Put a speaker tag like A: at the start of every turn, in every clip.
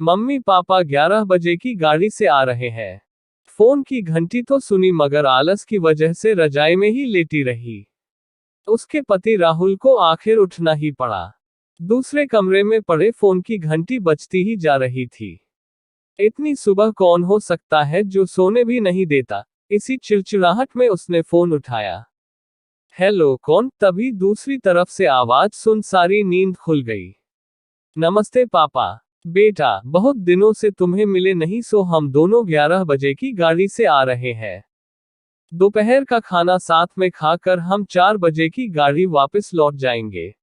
A: Mummy papa 11 बजे की गाड़ी से आ रहे हैं। फोन की घंटी तो सुनी मगर आलस की वजह से रजाई में ही लेटी रही। उसके पति राहुल को आखिर उठना ही पड़ा। दूसरे कमरे में पड़े फोन की घंटी बजती ही जा रही थी। इतनी सुबह कौन हो सकता है जो सोने भी नहीं देता। इसी चिड़चिड़ाहट में उसने फोन उठाया। हेलो कौन? तभी दूसरी तरफ से आवाज सुन सारी नींद खुल गई। नमस्ते पापा। बेटा बहुत दिनों से तुम्हें मिले नहीं, सो हम दोनों 11 बजे की गाड़ी से आ रहे हैं। दोपहर का खाना साथ में खाकर हम 4 बजे की गाड़ी वापस लौट जाएंगे।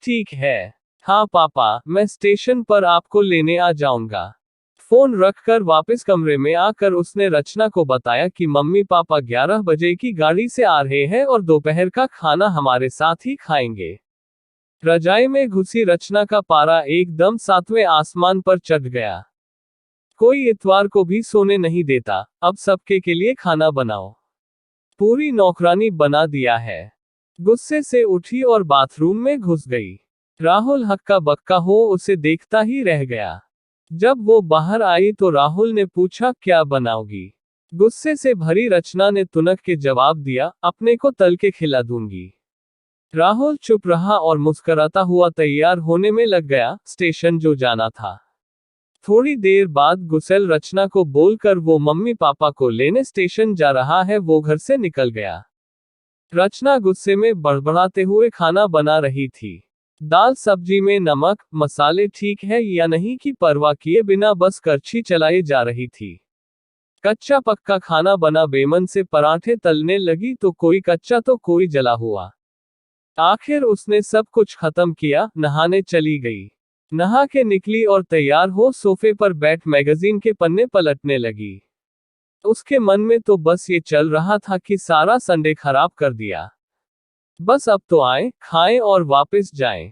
A: ठीक है। हाँ पापा, मैं स्टेशन पर आपको लेने आ जाऊंगा। फोन रखकर वापस कमरे में आकर उसने रचना को बताया कि मम्मी पापा 11 बजे की गाड़ी से आ रहे हैं और दोपहर का खाना हमारे साथ ही खाएंगे। रजाई में घुसी रचना का पारा एकदम 7वें आसमान पर चढ़ गया। कोई इतवार को भी सोने नहीं देता, अब सबके के लिए खाना बनाओ। पूरी नौकरानी बना दिया है। गुस्से से उठी और बाथरूम में घुस गई। राहुल हक्का बक्का हो उसे देखता ही रह गया। जब वो बाहर आई तो राहुल ने पूछा, क्या बनाओगी? गुस्से से भरी रचना ने तुनक के जवाब दिया, अपने को तल के खिला दूंगी। राहुल चुप रहा और मुस्कुराता हुआ तैयार होने में लग गया, स्टेशन जो जाना था। थोड़ी देर बाद गुस्सेल रचना को बोलकर वो मम्मी पापा को लेने स्टेशन जा रहा है वो घर से निकल गया। रचना गुस्से में बड़बड़ाते हुए खाना बना रही थी। दाल सब्जी में नमक मसाले ठीक है या नहीं की परवाह किए बिना बस करछी चलाए जा रही थी। कच्चा पक्का खाना बना, बेमन से पराठे तलने लगी तो कोई कच्चा तो कोई जला हुआ। आखिर उसने सब कुछ खत्म किया, नहाने चली गई। नहा के निकली और तैयार हो सोफे पर बैठ मैगजीन के पन्ने पलटने लगी। उसके मन में तो बस ये चल रहा था कि सारा संडे खराब कर दिया। बस अब तो आए, खाएं और वापस जाएं।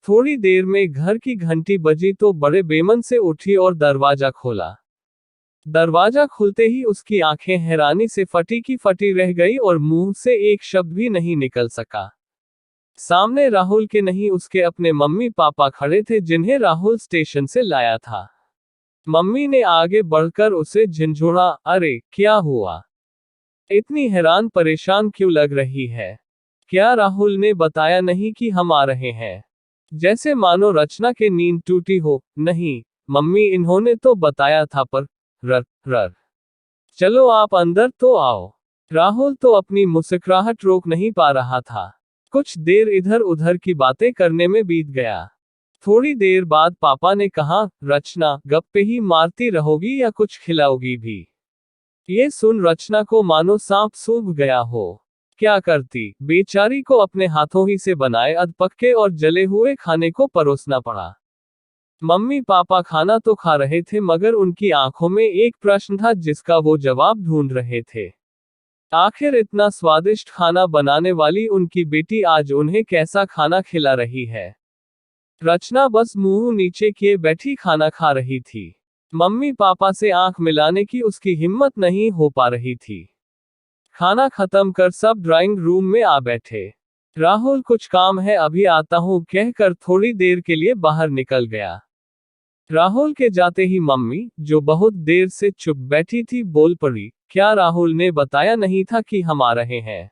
A: थोड़ी देर में घर की घंटी बजी तो बड़े बेमन से उठी और दरवाजा खोला। दरवाजा खुलते ही उसकी आंखें हैरानी से फटी की फटी रह गई और मुंह से एक शब्द भी नहीं निकल सका। सामने राहुल के नहीं उसके अपने मम्मी पापा खड़े थे जिन्हें राहुल स्टेशन से लाया था। मम्मी ने आगे बढ़कर उसे झिंझोड़ा, अरे क्या हुआ? इतनी हैरान परेशान क्यों लग रही है? क्या राहुल ने बताया नहीं कि हम आ रहे हैं? जैसे मानो रचना के नींद टूटी हो। नहीं मम्मी, इन्होंने तो बताया था पर रर। चलो आप अंदर तो आओ। राहुल तो अपनी मुस्कुराहट रोक नहीं पा रहा था। कुछ देर इधर उधर की बातें करने में बीत गया। थोड़ी देर बाद पापा ने कहा, रचना गप्पे ही मारती रहोगी या कुछ खिलाओगी भी? ये सुन रचना को मानो सांप सूंघ गया हो। क्या करती? बेचारी को अपने हाथों ही से बनाए अधपक्के और जले हुए खाने को परोसना पड़ा। मम्मी पापा खाना तो खा रहे थे मगर उनकी आंखों में एक प्रश्न था जिसका वो जवाब ढूंढ रहे थे। आखिर इतना स्वादिष्ट खाना बनाने वाली उनकी बेटी आज उन्हें कैसा खाना खिला रही है? रचना बस मुंह नीचे किए बैठी खाना खा रही थी। मम्मी पापा से आंख मिलाने की उसकी हिम्मत नहीं हो पा रही थी। खाना खत्म कर सब ड्राइंग रूम में आ बैठे। राहुल कुछ काम है, अभी आता हूं कहकर थोड़ी देर के लिए बाहर निकल गया। राहुल के जाते ही मम्मी, जो बहुत देर से चुप बैठी थी, बोल पड़ी, क्या राहुल ने बताया नहीं था कि हम आ रहे हैं?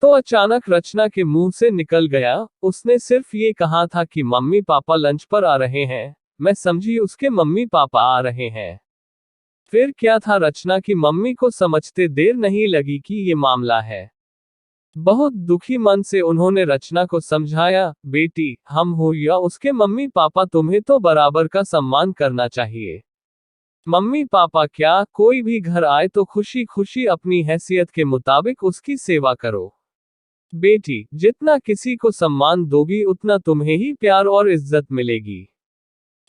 A: तो अचानक रचना के मुंह से निकल गया, उसने सिर्फ ये कहा था कि मम्मी पापा लंच पर आ रहे हैं। मैं समझी उसके मम्मी पापा आ रहे हैं। फिर क्या था, रचना की मम्मी को समझते देर नहीं लगी कि ये मामला है। बहुत दुखी मन से उन्होंने रचना को समझाया, बेटी हम हो या उसके मम्मी पापा, तुम्हें तो बराबर का सम्मान करना चाहिए। मम्मी पापा क्या, कोई भी घर आए तो खुशी खुशी अपनी हैसियत के मुताबिक उसकी सेवा करो। बेटी जितना किसी को सम्मान दोगी उतना तुम्हें ही प्यार और इज्जत मिलेगी।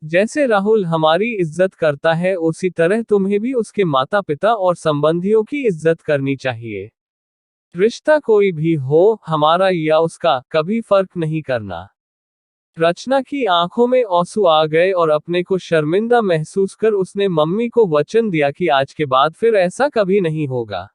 A: जैसे राहुल हमारी इज्जत करता है उसी तरह तुम्हें भी उसके माता पिता और संबंधियों की इज्जत करनी चाहिए। रिश्ता कोई भी हो, हमारा या उसका, कभी फर्क नहीं करना। रचना की आंखों में आंसू आ गए और अपने को शर्मिंदा महसूस कर उसने मम्मी को वचन दिया कि आज के बाद फिर ऐसा कभी नहीं होगा।